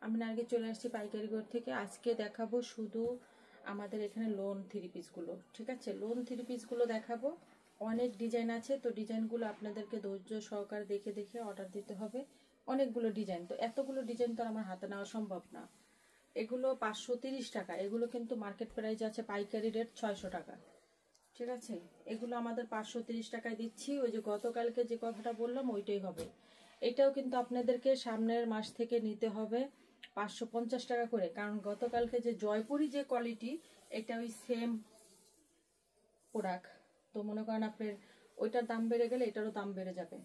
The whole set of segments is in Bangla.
আমি আগে চলে আসছি পাইকারি ঘর থেকে। আজকে দেখাবো শুধু আমাদের এখানে লোন থ্রি পিসগুলো, ঠিক আছে? লোন থ্রি পিসগুলো দেখাবো। অনেক ডিজাইন আছে, তো ডিজাইনগুলো আপনাদেরকে ধৈর্য সহকারে দেখে দেখে অর্ডার দিতে হবে। অনেকগুলো ডিজাইন, তো এতগুলো ডিজাইন তো আমার হাতে নেওয়া সম্ভব না। এগুলো 530 টাকা, এগুলো কিন্তু মার্কেট প্রাইস আছে পাইকারি রেট 600 টাকা, ঠিক আছে? এগুলো আমাদের 530 টাকায় দিচ্ছি। ওই যে গতকালকে যে কথাটা বললাম ওইটাই হবে। এটাও কিন্তু আপনাদেরকে সামনের মাস থেকে নিতে হবে 550 টাকা করে, কারণ গতকালকে যে জয়পুরি যে কোয়ালিটি, এটা ওই সেম প্রোডাক্ট। তো মনে করেন আপনার ওইটার দাম বেড়ে গেলে এটারও দাম বেড়ে যাবে।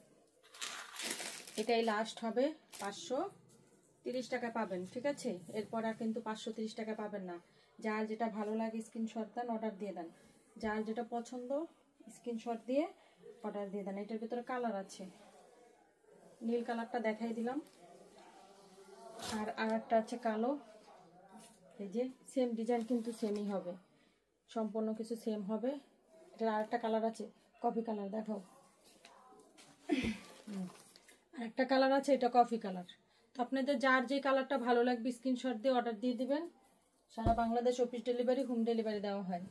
এটাই লাস্ট হবে, 530 টাকা পাবেন, ঠিক আছে? এরপর আর কিন্তু 530 টাকা পাবেন না। যার যেটা ভালো লাগে স্ক্রিনশট দেন, অর্ডার দিয়ে দেন। যার যেটা পছন্দ স্ক্রিনশট দিয়ে অর্ডার দিয়ে দেন। এটার ভিতরে কালার আছে, নীল কালারটা দেখাই দিলাম, আর একটা আছে কালো। এই যে সেম ডিজাইন কিন্তু সেমই হবে, সম্পূর্ণ কিছু সেম হবে। এটার আরেকটা কালার আছে, কফি কালার, দেখাও। আরেকটা কালার আছে, এটা কফি কালার। তো আপনাদের যার যে কালারটা ভালো লাগবে স্ক্রিনশট দিয়ে অর্ডার দিয়ে দিবেন। সারা Bangladesh office delivery, home delivery দেওয়া হয়।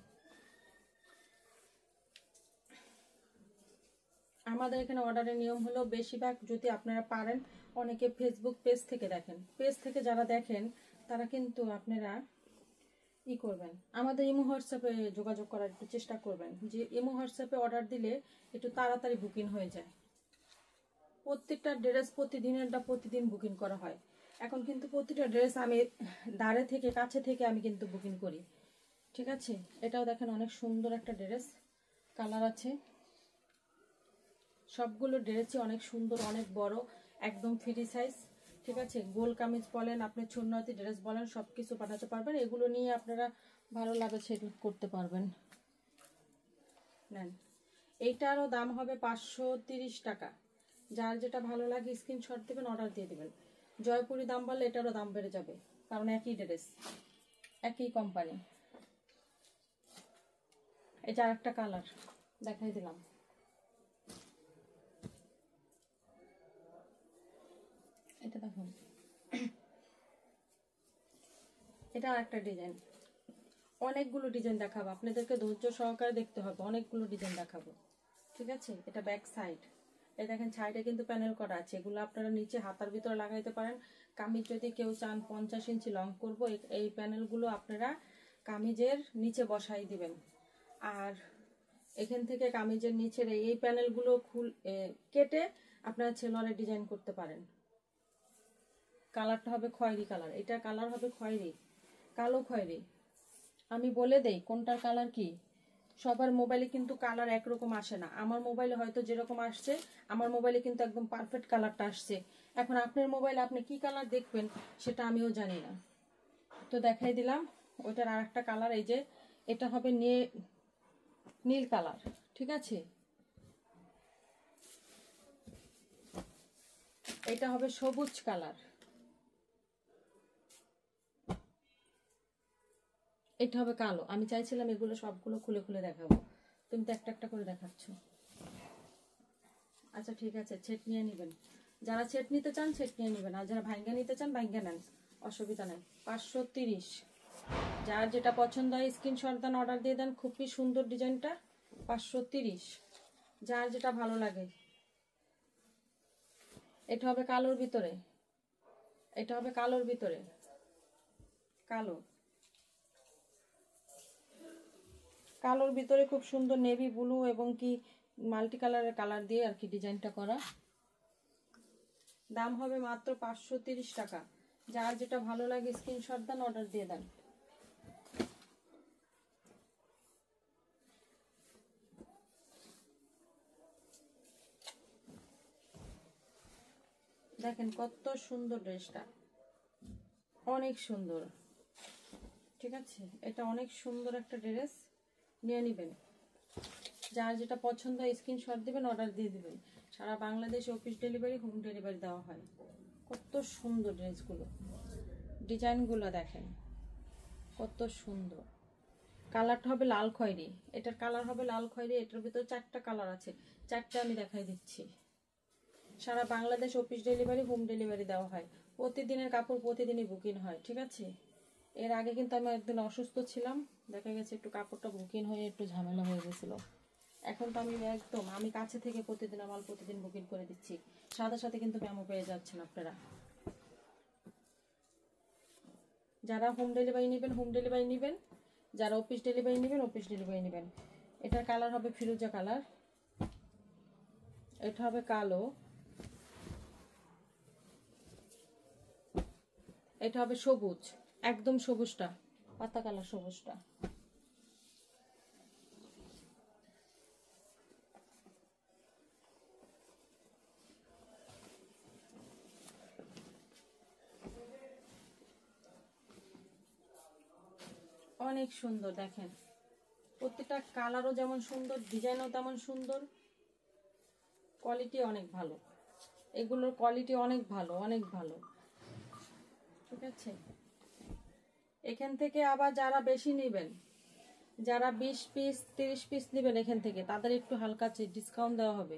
আমাদের এখানে অর্ডারের নিয়ম হলো, বেশিরভাগ যদি আপনারা পারেন, অনেকে ফেসবুক পেজ থেকে দেখেন, পেজ থেকে যারা দেখেন তারা কিন্তু আপনারা করবেন, আমাদের ইমো হোয়াটসঅ্যাপে যোগাযোগ করার একটু চেষ্টা করবেন। যে ইমো হোয়াটসঅ্যাপে অর্ডার দিলে একটু তাড়াতাড়ি বুকিং হয়ে যায়। প্রত্যেকটা ড্রেস প্রতিদিন বুকিং করা হয়। এখন কিন্তু প্রতিটা ড্রেস আমি দাঁড়ে থেকে কাছে থেকে আমি কিন্তু বুকিং করি, ঠিক আছে? এটাও দেখেন অনেক সুন্দর একটা ড্রেস, কালার আছে। সবগুলো ড্রেসই অনেক সুন্দর, অনেক বড়, একদম ফ্রি সাইজ, ঠিক আছে? গোল কামিজ বলেন, আপনি ছোটনাতি ড্রেস বলেন, সব কিছু পাঠাতে পারবেন। এগুলো নিয়ে আপনারা ভালো লাগে সেল করতে পারবেন। নেন, এইটারও দাম হবে 530 টাকা। যার যেটা ভালো লাগে স্ক্রিনশট দেবেন, অর্ডার দিয়ে দেবেন। জয়পুরি দাম বললে এটারও দাম বেড়ে যাবে, কারণ একই ড্রেস, একই কোম্পানি। এটা আর একটা কালার দেখাই দিলাম। এটা দেখুন, এটা আর একটা ডিজাইন। অনেকগুলো ডিজাইন দেখাবো আপনাদেরকে, ধৈর্য সহকারে দেখতে হবে। অনেকগুলো ডিজাইন দেখাবো, ঠিক আছে? এটা ব্যাক সাইড। এই দেখেন সাইডে কিন্তু প্যানেল করা আছে। এগুলো আপনারা নিচে হাতার ভিতরে লাগাইতে পারেন। কামিজ যদি কেউ চান 50 ইঞ্চি লং করবো, এই প্যানেলগুলো আপনারা কামিজের নিচে বসাই দিবেন। আর এখান থেকে কামিজের নিচের এই প্যানেলগুলো কেটে আপনারা ছেলরের ডিজাইন করতে পারেন। কালারটা হবে খয়েরি কালার, এটা কালার হবে খয়েরি, কালো খয়েরি। আমি বলে দেই কোনটার কালার কি। সবার মোবাইলে কিন্তু কালার একরকম আসে না। আমার মোবাইলে হয়তো যেরকম আসছে, আমার মোবাইলে কিন্তু একদম পারফেক্ট কালারটা আসছে। এখন আপনার মোবাইলে আপনি কি কালার দেখবেন সেটা আমিও জানি না। তো দেখাই দিলাম ওইটার আর একটা কালার। এই যে এটা হবে নীল কালার, ঠিক আছে? এটা হবে সবুজ কালার, এটা হবে কালো। আমি চাইছিলাম এগুলো সবগুলো খুলে খুলে দেখাবো, তুমি তো একটা একটা করে দেখাচ্ছ। আচ্ছা ঠিক আছে, ছেট নিয়ে নেবেন। যারা ছেট নিতে চান ছেট নিয়ে নেবেন, আর যারা ভাঙ্গা নিতে চান ভাঙ্গা নেন, অসুবিধা নেই। 530। যার যেটা পছন্দ হয় স্ক্রিনশট দেন, অর্ডার দিয়ে দেন। খুবই সুন্দর ডিজাইনটা, 530। যার যেটা ভালো লাগে। এটা হবে কালোর ভিতরে, এটা হবে কালোর ভিতরে, কালো, কালোর ভিতরে খুব সুন্দর নেভি ব্লু এবং কি মাল্টি কালারের কালার দিয়ে আর কি ডিজাইনটা করা। দাম হবে মাত্র 530 টাকা। যার যেটা ভালো লাগে স্ক্রিনশট দেন, অর্ডার দিয়ে দেন। দেখেন কত সুন্দর ড্রেসটা, অনেক সুন্দর, ঠিক আছে? এটা অনেক সুন্দর একটা ড্রেস, নিয়ে নেবেন। যার যেটা পছন্দ হয় স্ক্রিনশট দিবেন, অর্ডার দিয়ে দিবেন। সারা বাংলাদেশে অফিস ডেলিভারি, হোম ডেলিভারি দেওয়া হয়। কত সুন্দর ড্রেসগুলো, ডিজাইনগুলো দেখেন কত সুন্দর। কালারটা হবে লাল খয়েরি, এটার কালার হবে লাল খয়েরি। এটার ভিতরে 4টা কালার আছে, 4টা আমি দেখাই দিচ্ছি। সারা Bangladesh office delivery, home delivery দেওয়া হয়। প্রতিদিনের কাপড় প্রতিদিনই বুকিং হয়, ঠিক আছে। এর আগে কিন্তু আমি একদিন অসুস্থ ছিলাম, দেখা গেছে একটু কাপড়টা বুকিং হয়ে একটু ঝামেলা হয়ে গেছিলো। এখন তো আমি একদম আমি কাছে থেকে প্রতিদিন আমার প্রতিদিন বুকিং করে দিচ্ছি, সাথে সাথে কিন্তু মেমো পেয়ে যাচ্ছেন আপনারা। যারা হোম ডেলিভারি নেবেন হোম ডেলিভারি নেবেন, যারা অফিস ডেলিভারি নেবেন অফিস ডেলিভারি নেবেন। এটার কালার হবে ফিরোজা কালার, এটা হবে কালো, এটা হবে সবুজ, একদম সবুজটা, পাতা কালার সবুজটা। অনেক সুন্দর, দেখেন প্রত্যেকটা কালারও যেমন সুন্দর, ডিজাইনও তেমন সুন্দর, কোয়ালিটি অনেক ভালো, এগুলোর কোয়ালিটি অনেক ভালো, অনেক ভালো, ঠিক আছে। এখান থেকে আবার যারা বেশি নেবেন, যারা 20 পিস 30 পিস নেবেন এখান থেকে, তাদের একটু হালকা ডিসকাউন্ট দেওয়া হবে,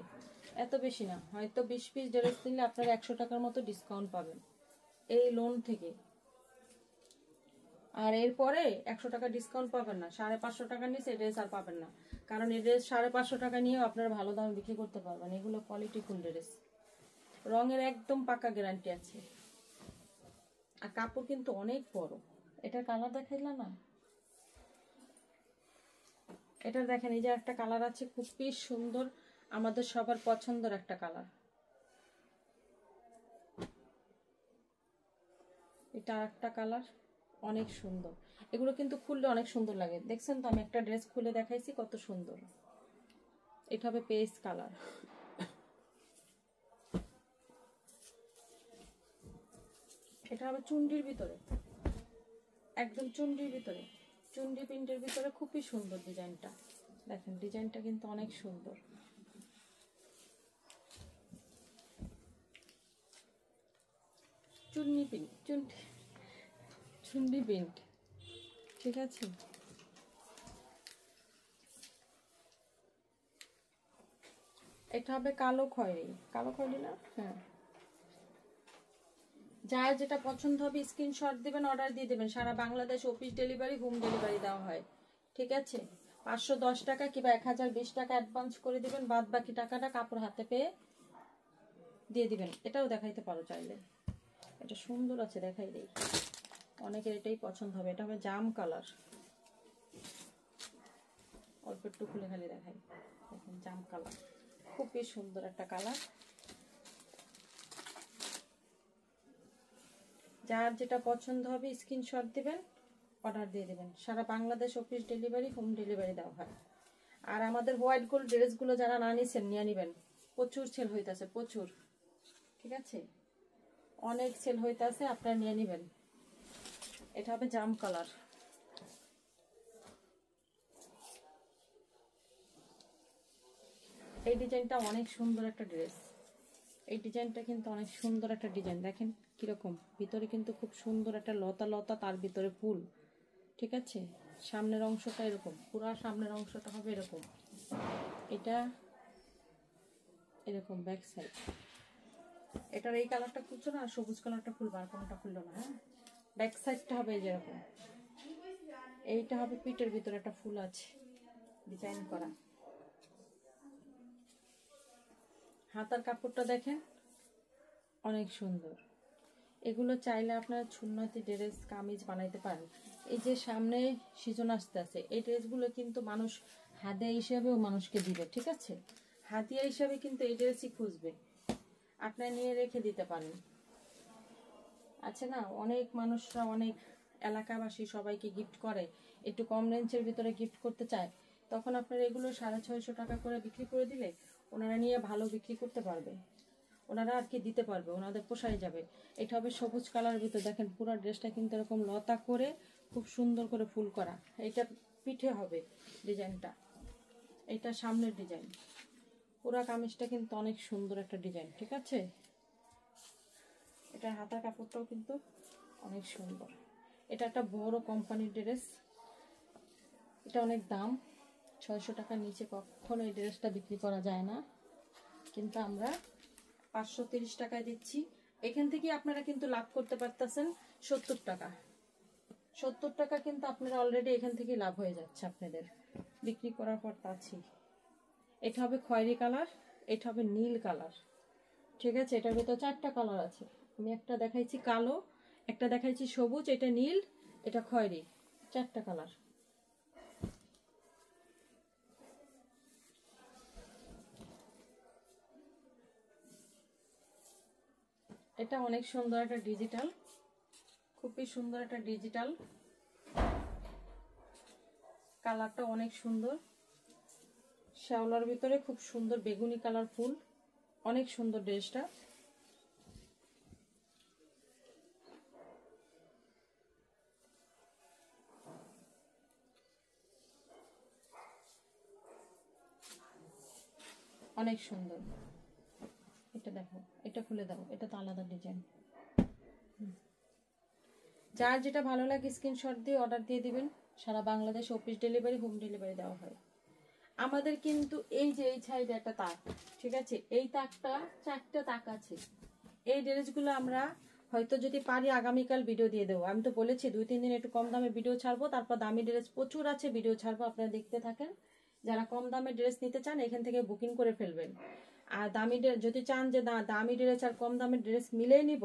এত বেশি না, হয়তো 20 পিস ড্রেস নিলে আপনারা 100 টাকার মতো ডিসকাউন্ট পাবেন এই লোন থেকে। আর এরপরে 100 টাকা ডিসকাউন্ট পাবেন না, 550 টাকা নিচে এই ড্রেস আর পাবেন না, কারণ এই ড্রেস 550 টাকা নিয়েও আপনারা ভালো দামে বিক্রি করতে পারবেন। এগুলো কোয়ালিটি ফুল ড্রেস, রঙের একদম পাকা গ্যারান্টি আছে, আর কাপড় কিন্তু অনেক বড়। এটার কালার দেখাইলা না, এটা দেখেন, এই যে একটা কালার আছে খুবই সুন্দর, আমাদের সবার পছন্দের একটা কালার, এটা একটা কালার অনেক সুন্দর। এগুলো কিন্তু খুললে অনেক সুন্দর লাগে, দেখছেন তো, আমি একটা ড্রেস খুলে দেখাইছি কত সুন্দর। এটা হবে পেস্ট কালার, এটা হবে চুন্ডির ভিতরে, একদম চুন্ডির ভিতরে, চুন্ডি প্রিন্টের ভিতরে, খুবই সুন্দর ডিজাইনটা, দেখেন ডিজাইনটা কিন্তু অনেক সুন্দর। চুন্নি প্রিন্ট, চুন্ডি প্রিন্ট, ঠিক আছে। এটা হবে কালো খয়েরি, কালো খয়েরি না, হ্যাঁ। যার যেটা পছন্দ হবে স্ক্রিনশট দিবেন, অর্ডার দিয়ে দেবেন, সারা Bangladesh office delivery home delivery দেওয়া হয়, ঠিক আছে। 510 টাকা কিংবা 1020 টাকা অ্যাডভান্স করে দিবেন, বাদ বাকি টাকাটা কাপড় হাতে পেয়ে দিয়ে দিবেন। এটাও দেখাইতে পারো চাইলে, এটা সুন্দর আছে, দেখাই দেই, অনেকের এটাই পছন্দ হবে। এটা হবে জাম কালার, অল্প একটু খুলে খালি দেখাই, দেখেন জাম কালার, খুবই সুন্দর একটা কালার। যার যেটা পছন্দ হবে স্ক্রিনশট দিবেন, অর্ডার দিয়ে দেবেন, সারা Bangladesh office delivery home delivery দেওয়া হয়। আর আমাদের হোয়াইট গোল্ড ড্রেসগুলো যারা না নিছেন নিয়ে নেবেন, প্রচুর সেল হইতাছে, প্রচুর, ঠিক আছে, অনেক সেল হইতাছে, আপনারা নিয়ে নেবেন। এটা হবে জাম কালার, এই ডিজাইনটা অনেক সুন্দর একটা ড্রেস, এই ডিজাইনটা কিন্তু অনেক সুন্দর একটা ডিজাইন, দেখেন কিরকম, ভিতরে কিন্তু খুব সুন্দর একটা লতা লতা, তার ভিতরে ফুল, ঠিক আছে। সামনের অংশটা এরকম, পুরো সামনের অংশটা হবে এরকম, এটা এরকম ব্যাক সাইড। এটার এই কালারটা খুলছো না, সবুজ কালারটা খুলবো, আর কোনটা খুললো না, হ্যাঁ। ব্যাক সাইডটা হবে এই যেরকম, এইটা হবে পিঠের ভিতরে একটা ফুল আছে ডিজাইন করা। হাতার কাপড়টা দেখেন অনেক সুন্দর, এগুলো চাইলে আপনার সুন্নতি ড্রেস কামিজ বানাইতে পারেন। এই যে সামনে সিজন আসতে আছে, এই ড্রেসগুলো কিন্তু মানুষ হাদিয়া হিসাবেও মানুষকে দিবে, ঠিক আছে, হাদিয়া হিসাবে কিন্তু এই ড্রেসই খুঁজবে, আপনার নিয়ে রেখে দিতে পারেন। আছে না, অনেক মানুষরা, অনেক এলাকাবাসী সবাইকে গিফট করে, একটু কম রেঞ্জের ভিতরে গিফট করতে চায়, তখন আপনারা এগুলো 650 টাকা করে বিক্রি করে দিলে ওনারা নিয়ে ভালো বিক্রি করতে পারবে, ওনারা আর কি দিতে পারবে, ওনাদের পোষায় যাবে। এটা হবে সবুজ কালারের ভিতরে, দেখেন পুরো ড্রেসটা কিন্তু এরকম লতা করে খুব সুন্দর করে ফুল করা, এটা পিঠে হবে ডিজাইনটা, এটা সামনের ডিজাইন, পুরা কামিজটা কিন্তু অনেক সুন্দর একটা ডিজাইন, ঠিক আছে। এটা হাতার কাপড়টাও কিন্তু অনেক সুন্দর, এটা একটা বড় কোম্পানির ড্রেস, এটা অনেক দাম, 600 টাকার নিচে কখনো এই ড্রেসটা বিক্রি করা যায় না, কিন্তু আমরা 530 টাকায় দিচ্ছি। এখান থেকে আপনারা কিন্তু লাভ করতে পারতেছেন 70 টাকা। 70 টাকা কিন্তু আপনারা অলরেডি এখান থেকে লাভ হয়ে যাচ্ছে আপনাদের বিক্রি করার পর। তাছি এটা হবে খয়েরি কালার, এটা হবে নীল কালার, ঠিক আছে। এটার ভিতরে 4টা কালার আছে। আমি একটা দেখাইছি কালো, একটা দেখাইছি সবুজ, এটা নীল, এটা খয়েরি, 4টা কালার। এটা অনেক সুন্দর একটা ডিজিটাল, খুবই সুন্দর একটা ডিজিটাল, কালারটা অনেক সুন্দর, শ্যাওলার ভিতরে খুব সুন্দর বেগুনি কালার ফুল, অনেক সুন্দর ড্রেসটা। অনেক সুন্দর। এটা দেখো, এটা খুলে দাও, এটা তো আলাদা ডিজাইন। যার যেটা ভালো লাগে স্ক্রিনশট দিয়ে অর্ডার দিয়ে দিবেন। সারা Bangladesh office delivery, home delivery দেওয়া হয়। আমাদের কিন্তু এই যে এই সাইডে একটা তাক, ঠিক আছে, এই তাকটা 4টা তাক আছে। এই ড্রেসগুলো আমরা হয়তো যদি পারি আগামীকাল ভিডিও দিয়ে দেবো। আমি তো বলেছি 2-3 দিন একটু কম দামে ভিডিও ছাড়বো, তারপর দামি ড্রেস প্রচুর আছে ভিডিও ছাড়বো, আপনারা দেখতে থাকেন। যারা কম দামে ড্রেস নিতে চান এখান থেকে বুকিং করে ফেলবেন। আর দামি যদি চান যে না দামি ড্রেস আর কম দামের ড্রেস মিলেই নিব,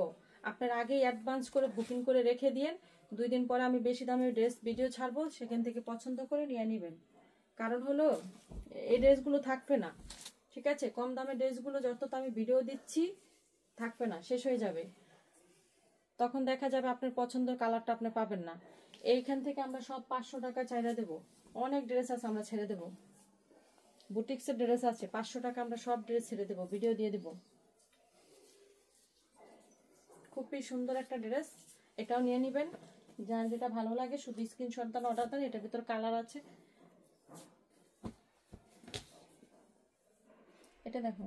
আপনারা আগেই অ্যাডভান্স করে বুকিং করে রেখে দিন। 2 দিন পরে আমি বেশি দামের ড্রেস ভিডিও ছাড়বো, সেখান থেকে পছন্দ করে নিয়ে নেবেন। কারণ হলো এই ড্রেসগুলো থাকবে না, ঠিক আছে। কম দামের ড্রেসগুলো যত আমি ভিডিও দিচ্ছি থাকবে না, শেষ হয়ে যাবে। তখন দেখা যাবে আপনার পছন্দের কালারটা আপনি পাবেন না। এইখান থেকে আমরা সব 500 টাকা চাইরা দেবো। অনেক ড্রেস আছে আমরা ছেড়ে দেবো, বুটিক্সের ড্রেস আছে 500 টাকা আমরা সব ড্রেস ছেড়ে দেবো, ভিডিও দিয়ে দেবো। খুবই সুন্দর একটা ড্রেস, এটাও নিয়ে নেবেন। যার যেটা ভালো লাগে শুধু স্ক্রিনশট দেন, অর্ডার দেন। এটার ভিতর কালার আছে, এটা দেখো,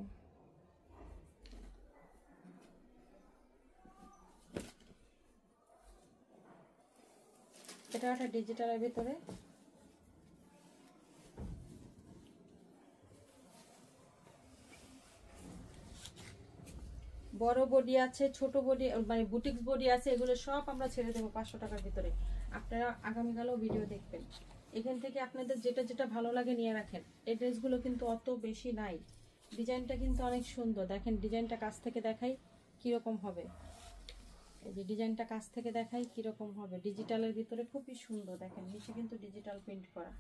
এটা একটা ডিজিটালের ভিতরে, বড় বডি আছে, ছোট বডি মানে বুটিক্স বডি আছে, এগুলো সব আমরা ছেড়ে দেবো 500 টাকার ভিতরে। আপনারা আগামীকালও ভিডিও দেখবেন। এখান থেকে আপনাদের যেটা যেটা ভালো লাগে নিয়ে রাখেন। এই ড্রেসগুলো কিন্তু অত বেশি নাই, ডিজাইনটা কিন্তু অনেক সুন্দর। দেখেন ডিজাইনটা কাছ থেকে দেখাই কিরকম হবে, এই যে ডিজাইনটা কাছ থেকে দেখাই কিরকম হবে। ডিজিটালের ভিতরে খুবই সুন্দর, দেখেন নিচে কিন্তু ডিজিটাল প্রিন্ট করা।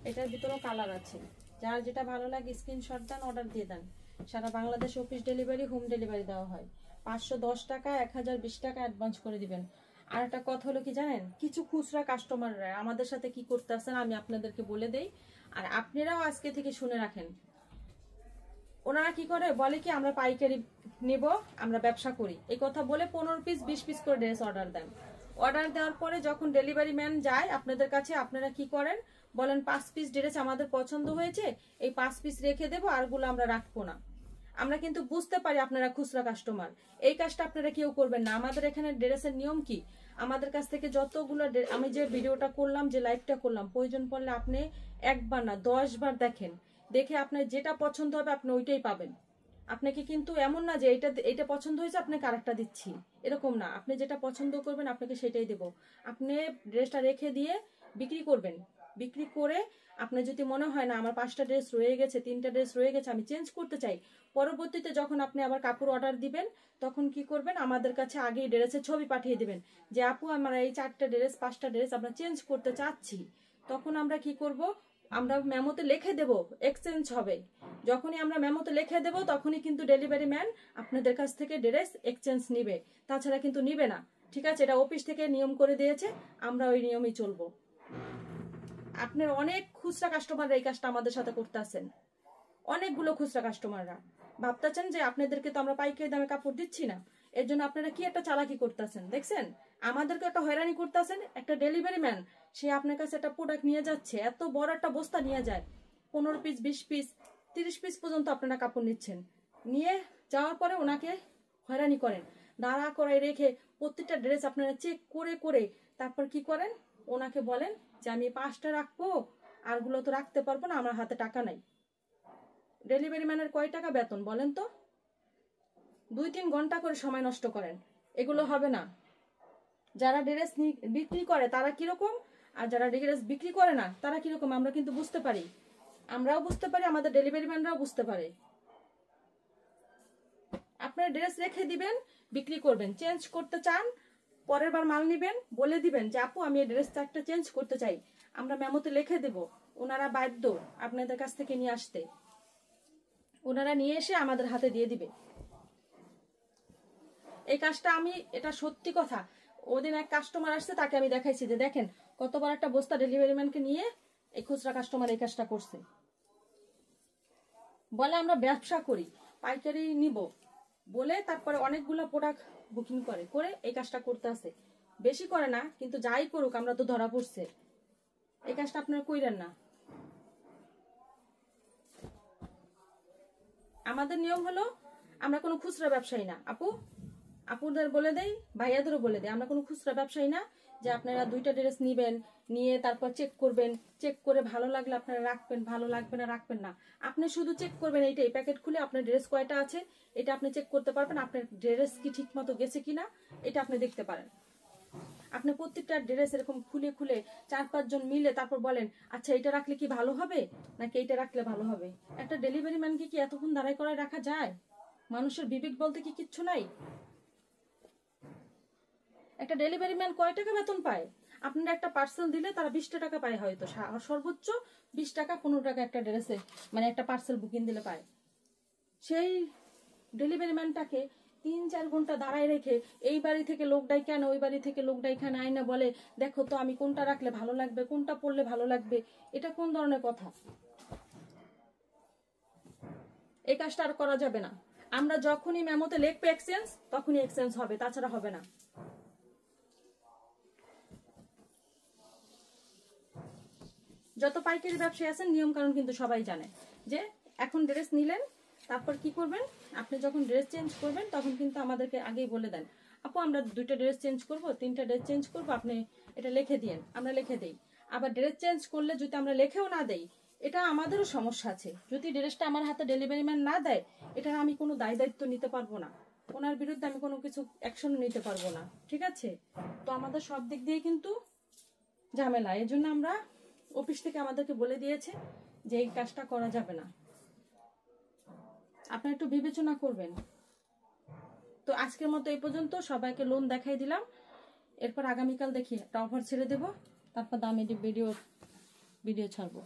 এটার ভিতরেও কালার আছে। যার যেটা ভালো লাগে স্ক্রিনশট দেন, অর্ডার দিয়ে দেন। সারা Bangladesh office delivery, home delivery দেওয়া হয়। 510 টাকা 1020 টাকা অ্যাডভান্স করে দিবেন। আর একটা কথা হলো কি জানেন, কিছু খুচরা কাস্টমাররা আমাদের সাথে কি করতেছেন আমি আপনাদেরকে বলে দেই, আর আপনারাও আজকে থেকে শুনে রাখেন। ওনারা কি করে বলে কি আমরা পাইকারি নেব, আমরা ব্যবসা করি, এই কথা বলে 15 পিস 20 পিস করে ড্রেস অর্ডার দেন। অর্ডার দেওয়ার পরে যখন ডেলিভারি ম্যান যায় আপনাদের কাছে, আপনারা কি করেন বলেন 5 পিস ড্রেস আমাদের পছন্দ হয়েছে, এই 5 পিস রেখে দেবো, আরগুলো আমরা রাখবো না। আমরা কিন্তু বুঝতে পারি আপনারা খুচরা কাস্টমার, এই কাজটা আপনারা কেউ করবেন না। আমাদের এখানে ড্রেসের নিয়ম কি, আমাদের কাছ থেকে যতগুলো আমি যে ভিডিওটা করলাম, যে লাইভটা করলাম, প্রয়োজন পড়লে আপনি একবার না 10 বার দেখেন, দেখে আপনার যেটা পছন্দ হবে আপনি ওইটাই পাবেন। আপনাকে কিন্তু এমন না যে এইটা পছন্দ হয়েছে আপনাকে আরেকটা দিচ্ছি, এরকম না। আপনি যেটা পছন্দ করবেন আপনাকে সেটাই দেব। আপনি ড্রেসটা রেখে দিয়ে বিক্রি করবেন, বিক্রি করে আপনার যদি মনে হয় না আমার 5টা ড্রেস রয়ে গেছে, 3টা ড্রেস রয়ে গেছে, আমি চেঞ্জ করতে চাই, পরবর্তীতে যখন আপনি আবার কাপড় অর্ডার দিবেন তখন কি করবেন, আমাদের কাছে আগেই ড্রেসের ছবি পাঠিয়ে দিবেন যে আপু আমার এই 4টা ড্রেস 5টা ড্রেস আমরা চেঞ্জ করতে চাচ্ছি। তখন আমরা কি করব, আমরা মেমোতে লিখে দেব এক্সচেঞ্জ হবে। যখনই আমরা মেমোতে লিখে দেব তখনই কিন্তু ডেলিভারি ম্যান আপনাদের কাছ থেকে ড্রেস এক্সচেঞ্জ নিবে, তাছাড়া কিন্তু নিবে না, ঠিক আছে। এটা অফিস থেকে নিয়ম করে দিয়েছে, আমরা ওই নিয়মই চলবো। আপনার অনেক খুচরা কাস্টমাররা এই কাজটা আমাদের সাথে করতে আসেন, অনেকগুলো খুচরা কাস্টমাররা ভাবতেছেন যে আপনাদেরকে তো আমরা পাইকারি দামে কাপড় দিচ্ছি না, এর জন্য আপনারা কি একটা চালাকি করতেছেন। দেখছেন আমাদেরকে একটা হয়রানি করতেছেন। একটা ডেলিভারি ম্যান সে আপনার কাছে একটা প্রোডাক্ট নিয়ে যাচ্ছে, এত বড় একটা বস্তা নিয়ে যায়, 15 পিস 20 পিস 30 পিস পর্যন্ত আপনারা কাপড় নিচ্ছেন, নিয়ে যাওয়ার পরে ওনাকে হয়রানি করেন, দাঁড়া করে রেখে প্রত্যেকটা ড্রেস আপনারা চেক করে করে তারপর কি করেন, ওনাকে বলেন যে আমি 5টা রাখবো আরগুলো তো রাখতে পারবো না, আমার হাতে টাকা নাই। ডেলিভারি ম্যানের কয় টাকা বেতন বলেন তো? 2-3 ঘন্টা করে সময় নষ্ট করেন, এগুলো হবে না। যারা ড্রেস বিক্রি করে তারা কিরকম, আর যারা ড্রেস বিক্রি করে না তারা কিরকম, আমরা কিন্তু বুঝতে পারি, আমরাও বুঝতে পারি, আমাদের ডেলিভারি ম্যানরাও বুঝতে পারে। আপনার ড্রেস রেখে দিবেন, বিক্রি করবেন, চেঞ্জ করতে চান পরের বার মাল নিবেন, বলে দিবেন যে আপু আমি এই ড্রেসটা একটা চেঞ্জ করতে চাই, আমরা মেমোতে লিখে দেব, ওনারা বাধ্য আপনাদের কাছ থেকে নিয়ে আসতে, ওনারা নিয়ে এসে আমাদের হাতে দিয়ে দিবে। এই কাজটা আমি, এটা সত্যি কথা, ওদিন এক কাস্টমার আসছে, তাকে আমি দেখাইছি যে দেখেন কত বড় একটা বস্তা ডেলিভারি ম্যানকে নিয়ে এই খুচরা কাস্টমার এই কাজটা করছে। বলে আমরা ব্যবসা করি, পাইকারি নিব বলে তারপরে অনেকগুলো প্রোডাক্ট বুকিং করে এই কাজটা করতে আসে। বেশি করে না, কিন্তু যাই করুক আমরা তো ধরা পড়ছে। এই কাজটা আপনারা কইরেন না। আমাদের নিয়ম হলো আমরা কোনো খুচরা ব্যবসায়ী না আপু, আপুদের বলে দেই, ভাইয়াদেরও বলে দেয়, আমরা কোনো খুচরা ব্যবসায়ী না যে আপনারা 2টা ড্রেস নিবেন, নিয়ে তারপর চেক করবেন, চেক করে ভালো লাগলে আপনারা রাখবেন, ভালো লাগবে না রাখবেন না। আপনি শুধু চেক করবেন, এইটাই প্যাকেট খুলে আপনার ড্রেস কয়টা আছে এটা আপনি চেক করতে পারবেন, আপনার ড্রেস কি ঠিক মতো গেছে কিনা এটা আপনি দেখতে পারেন। আপনি প্রত্যেকটা ড্রেস এরকম খুলে খুলে 4-5 জন মিলে তারপর বলেন আচ্ছা এটা রাখলে কি ভালো হবে নাকি এটা রাখলে ভালো হবে। একটা ডেলিভারি ম্যানকে কি এতক্ষণ দাঁড়াই করায় রাখা যায়? মানুষের বিবেক বলতে কি কিচ্ছু নাই? একটা ডেলিভারি ম্যান কয় টাকা বেতন পায়? আপনারা একটা পার্সেল দিলে তারা 20 টাকা পায়, হয়তো সর্বোচ্চ 20 টাকা 15 টাকা একটা ড্রেসে, মানে একটা পার্সেল বুকিং দিলে পায়। সেই ডেলিভারি ম্যানটাকে 3-4 ঘন্টা দাঁড়ায় রেখে এই বাড়ি থেকে লোক ডাইকে আনে, ওই বাড়ি থেকে লোক ডাইকে আনে, আয়না বলে দেখো তো আমি কোনটা রাখলে ভালো লাগবে, কোনটা পরলে ভালো লাগবে। এটা কোন ধরনের কথা? এই কাজটা আর করা যাবে না। আমরা যখনই মেমোতে লিখবো এক্সচেঞ্জ, তখনই এক্সচেঞ্জ হবে, তাছাড়া হবে না। যত পাইকারি ব্যবসায়ী আছেন নিয়ম কানুন কিন্তু সবাই জানে, যে এখন ড্রেস নিলেন তারপর কি করবেন, আপনি যখন ড্রেস চেঞ্জ করবেন তখন কিন্তু আমাদেরকে আগেই বলে দেন আপু আমরা 2টা ড্রেস চেঞ্জ করব, 3টা ড্রেস চেঞ্জ করব, আপনি এটা লিখে দিয়েন, আমরা লিখে দেই। আবার ড্রেস চেঞ্জ করলে যদি আমরা লিখেও না দেই, এটা আমাদেরও সমস্যা আছে। যদি ড্রেসটা আমার হাতে ডেলিভারি ম্যান না দেয়, এটা আমি কোনো দায় দায়িত্ব নিতে পারবো না, ওনার বিরুদ্ধে আমি কোনো কিছু অ্যাকশন নিতে পারবো না, ঠিক আছে? তো আমাদের সব দিক দিয়ে কিন্তু ঝামেলা। এই জন্য আমরা অফিস থেকে আমাদেরকে বলে দিয়েছে যে এই কাজটা করা যাবে না, আপনারা একটু বিবেচনা করবেন। তো আজকের মতো এই পর্যন্ত, সবাইকে লোন দেখাই দিলাম, এরপর আগামীকাল দেখি একটা অফার ছেড়ে দেব, তারপর দামি ভিডিও ছাড়বো।